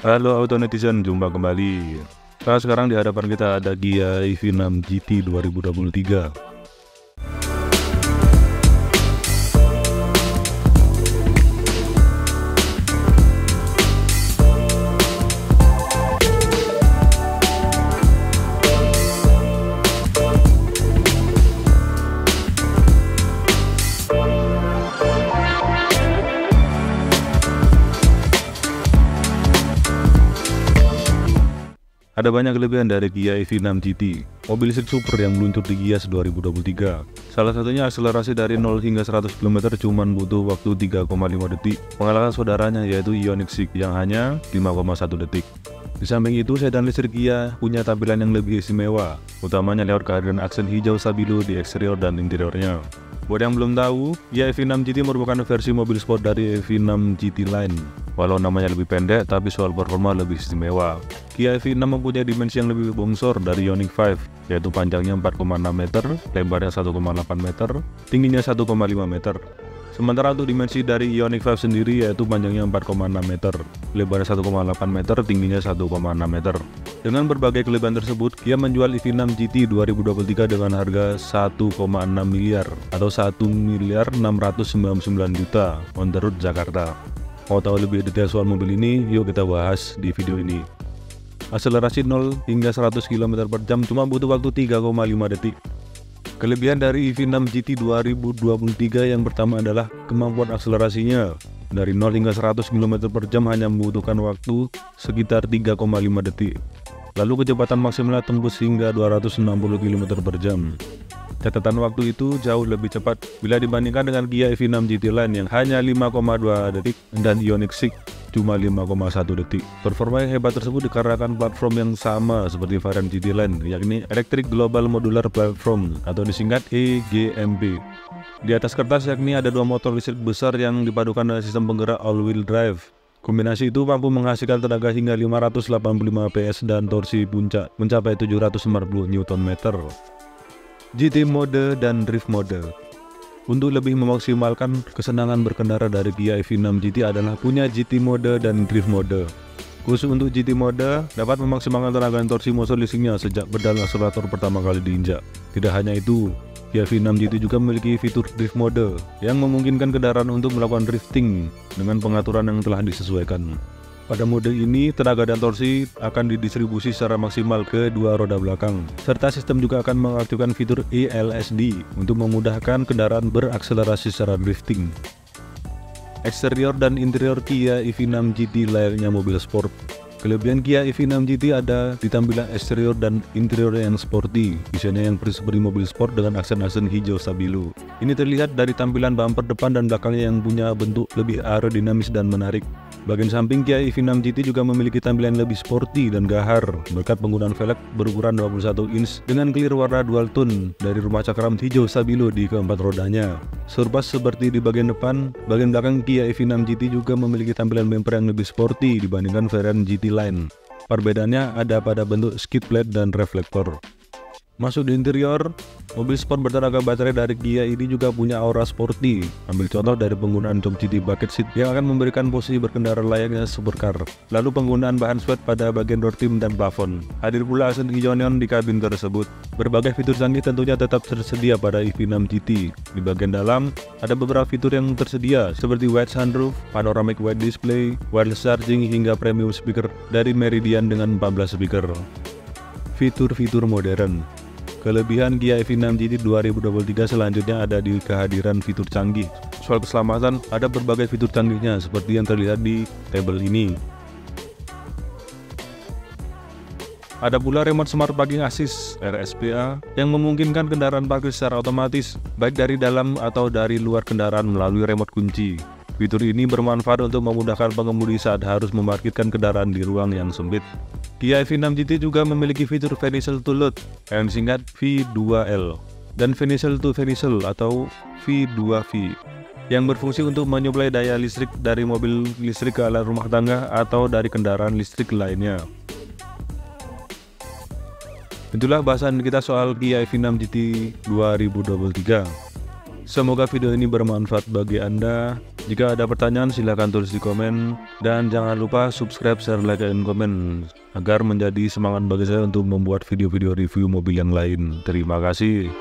Halo Auto Netizen, jumpa kembali. Nah, sekarang di hadapan kita ada Kia EV6 GT 2023. Ada banyak kelebihan dari Kia EV6 GT, mobil listrik super yang meluncur di Gias 2023. Salah satunya akselerasi dari 0 hingga 100 km cuma butuh waktu 3,5 detik, mengalahkan saudaranya yaitu Ioniq 6 yang hanya 5,1 detik. Di samping itu, sedan listrik Kia punya tampilan yang lebih istimewa, utamanya lewat kehadiran aksen hijau stabilo di eksterior dan interiornya. Buat yang belum tahu, Kia EV6 GT merupakan versi mobil sport dari EV6 GT Line. Walau namanya lebih pendek, tapi soal performa lebih istimewa. Kia EV6 mempunyai dimensi yang lebih bongsor dari Ioniq 5, yaitu panjangnya 4,6 meter, lebarnya 1,8 meter, tingginya 1,5 meter. Sementara untuk dimensi dari Ioniq 5 sendiri yaitu panjangnya 4,6 meter, lebarnya 1,8 meter, tingginya 1,6 meter. Dengan berbagai kelebihan tersebut, Kia menjual EV6 GT 2023 dengan harga 1,6 miliar atau 1.699 juta on the road Jakarta. Mau tahu lebih detail soal mobil ini? Yuk kita bahas di video ini. Akselerasi 0 hingga 100 km per jam cuma butuh waktu 3,5 detik. Kelebihan dari EV6 GT 2023 yang pertama adalah kemampuan akselerasinya. Dari 0 hingga 100 km per jam hanya membutuhkan waktu sekitar 3,5 detik. Lalu kecepatan maksimalnya tembus hingga 260 km per jam. Catatan waktu itu jauh lebih cepat bila dibandingkan dengan Kia EV6 GT Line yang hanya 5,2 detik dan Ioniq 6 cuma 5,1 detik. Performa yang hebat tersebut dikarenakan platform yang sama seperti varian GT Line, yakni Electric Global Modular Platform atau disingkat EGMP. Di atas kertas yakni ada dua motor listrik besar yang dipadukan dengan sistem penggerak all-wheel drive. Kombinasi itu mampu menghasilkan tenaga hingga 585 PS dan torsi puncak mencapai 740 Nm. GT mode dan drift mode. Untuk lebih memaksimalkan kesenangan berkendara dari Kia EV6 GT adalah punya GT mode dan drift mode. Khusus untuk GT mode dapat memaksimalkan tenaga dan torsi motor listriknya sejak pedal akselerator pertama kali diinjak. Tidak hanya itu, Kia EV6 GT juga memiliki fitur drift mode yang memungkinkan kendaraan untuk melakukan drifting dengan pengaturan yang telah disesuaikan. Pada mode ini, tenaga dan torsi akan didistribusi secara maksimal ke dua roda belakang, serta sistem juga akan mengaktifkan fitur ELSD untuk memudahkan kendaraan berakselerasi secara drifting. Eksterior dan interior Kia EV6 GT layaknya mobil sport. Kelebihan Kia EV6 GT ada di tampilan eksterior dan interior yang sporty, desainnya yang seperti mobil sport dengan aksen-aksen hijau stabilo. Ini terlihat dari tampilan bumper depan dan belakangnya yang punya bentuk lebih aerodinamis dan menarik. Bagian samping Kia EV6 GT juga memiliki tampilan lebih sporty dan gahar berkat penggunaan velg berukuran 21 inch dengan clear warna dual tone dari rumah cakram hijau stabilo di keempat rodanya. Serupa seperti di bagian depan, bagian belakang Kia EV6 GT juga memiliki tampilan bumper yang lebih sporty dibandingkan varian GT Line. Perbedaannya ada pada bentuk skid plate dan reflektor. Masuk di interior, mobil sport bertenaga baterai dari Kia ini juga punya aura sporty. Ambil contoh dari penggunaan jok GT bucket seat yang akan memberikan posisi berkendara layaknya supercar. Lalu penggunaan bahan sweat pada bagian door trim dan plafon. Hadir pula aksen hijau neon di kabin tersebut. Berbagai fitur canggih tentunya tetap tersedia pada EV6 GT. Di bagian dalam, ada beberapa fitur yang tersedia seperti wide sunroof, panoramic wide display, wireless charging hingga premium speaker dari Meridian dengan 14 speaker. Fitur-fitur modern. Kelebihan Kia EV6 GT 2023 selanjutnya ada di kehadiran fitur canggih. Soal keselamatan, ada berbagai fitur canggihnya seperti yang terlihat di tabel ini. Ada pula remote smart parking assist (RSPA) yang memungkinkan kendaraan parkir secara otomatis, baik dari dalam atau dari luar kendaraan melalui remote kunci. Fitur ini bermanfaat untuk memudahkan pengemudi saat harus memarkirkan kendaraan di ruang yang sempit. Kia EV6 GT juga memiliki fitur Vehicle to Load yang disingkat V2L dan Vehicle to Vehicle atau V2V yang berfungsi untuk menyuplai daya listrik dari mobil listrik ke alat rumah tangga atau dari kendaraan listrik lainnya. Itulah bahasan kita soal Kia EV6 GT 2023. Semoga video ini bermanfaat bagi Anda. Jika ada pertanyaan silahkan tulis di komen, dan jangan lupa subscribe, share, like, dan komen agar menjadi semangat bagi saya untuk membuat video-video review mobil yang lain. Terima kasih.